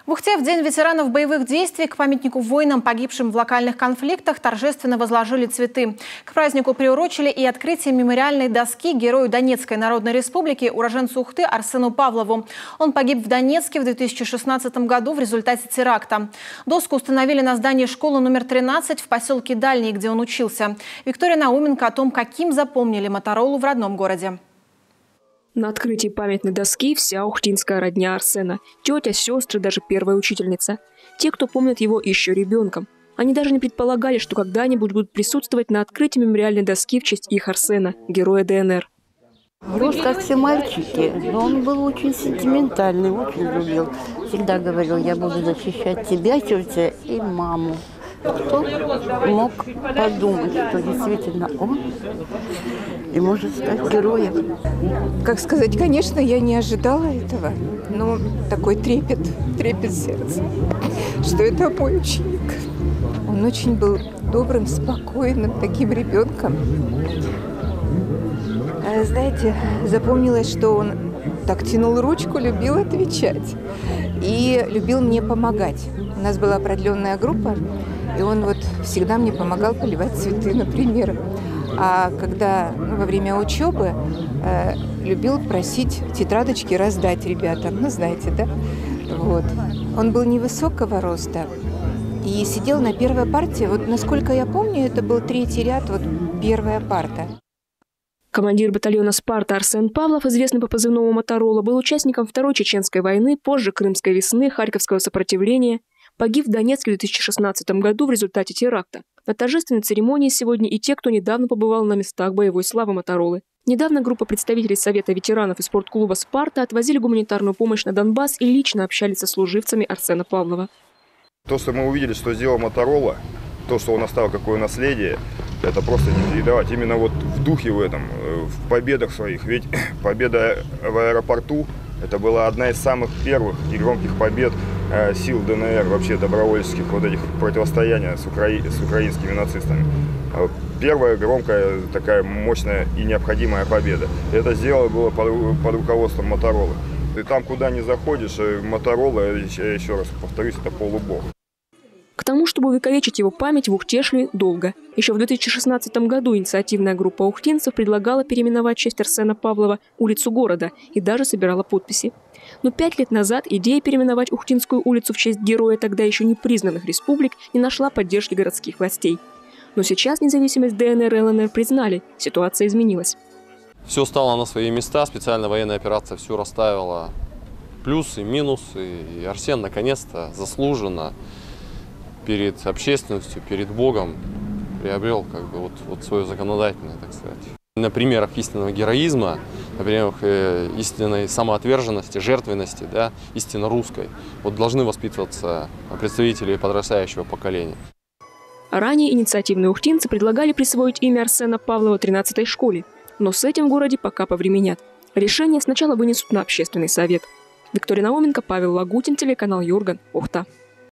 В Ухте в День ветеранов боевых действий к памятнику воинам, погибшим в локальных конфликтах, торжественно возложили цветы. К празднику приурочили и открытие мемориальной доски герою Донецкой Народной Республики, уроженцу Ухты Арсену Павлову. Он погиб в Донецке в 2016 году в результате теракта. Доску установили на здании школы номер 13 в поселке Дальний, где он учился. Виктория Науменко о том, каким запомнили Моторолу в родном городе. На открытии памятной доски вся ухтинская родня Арсена. Тетя, сестры, даже первая учительница. Те, кто помнит его еще ребенком. Они даже не предполагали, что когда-нибудь будут присутствовать на открытии мемориальной доски в честь их Арсена, героя ДНР. Рос, как все мальчики, но он был очень сентиментальный, очень любил. Всегда говорил: я буду защищать тебя, тетя, и маму. Кто мог подумать, что действительно он и может стать героем? Как сказать, конечно, я не ожидала этого, но такой трепет сердца, что это мой ученик. Он очень был добрым, спокойным таким ребенком. Знаете, запомнилось, что он так тянул ручку, любил отвечать и любил мне помогать. У нас была продленная группа, и он вот всегда мне помогал поливать цветы, например. А когда во время учебы любил просить тетрадочки раздать ребятам, ну знаете, да? Вот. Он был невысокого роста и сидел на первой парте. Вот насколько я помню, это был третий ряд, вот первая парта. Командир батальона «Спарта» Арсен Павлов, известный по позывному «Моторола», был участником Второй Чеченской войны, позже Крымской весны, Харьковского сопротивления. Погиб в Донецке в 2016 году в результате теракта. На торжественной церемонии сегодня и те, кто недавно побывал на местах боевой славы Моторолы. Недавно группа представителей Совета ветеранов и спортклуба «Спарта» отвозили гуманитарную помощь на Донбасс и лично общались со служивцами Арсена Павлова. То, что мы увидели, что сделал Моторола, то, что он оставил, какое наследие, это просто не передавать. Именно вот в духе в этом, в победах своих. Ведь победа в аэропорту — это была одна из самых первых и громких побед сил ДНР, вообще добровольческих вот этих противостояния с украинскими нацистами. Первая громкая, такая мощная и необходимая победа. Это сделано было под руководством Моторолы. И там, куда ни заходишь, Моторола, я еще раз повторюсь, это полубог. К тому, чтобы увековечить его память, в Ухте шли долго. Еще в 2016 году инициативная группа ухтинцев предлагала переименовать в честь Арсена Павлова улицу города и даже собирала подписи. Но 5 лет назад идея переименовать Ухтинскую улицу в честь героя тогда еще не признанных республик не нашла поддержки городских властей. Но сейчас независимость ДНР и ЛНР признали, ситуация изменилась. Все стало на свои места, специальная военная операция все расставила плюсы, минусы. И Арсен наконец-то заслуженно перед общественностью, перед Богом приобрел как бы вот свое законодательное, так сказать. На примерах истинного героизма, на примерах истинной самоотверженности, жертвенности, да, истинно русской, вот должны воспитываться представители подрастающего поколения. Ранее инициативные ухтинцы предлагали присвоить имя Арсена Павлова 13-й школе, но с этим в городе пока повременят. Решение сначала вынесут на общественный совет. Виктория Науменко, Павел Лагутин, телеканал Юрган, Ухта.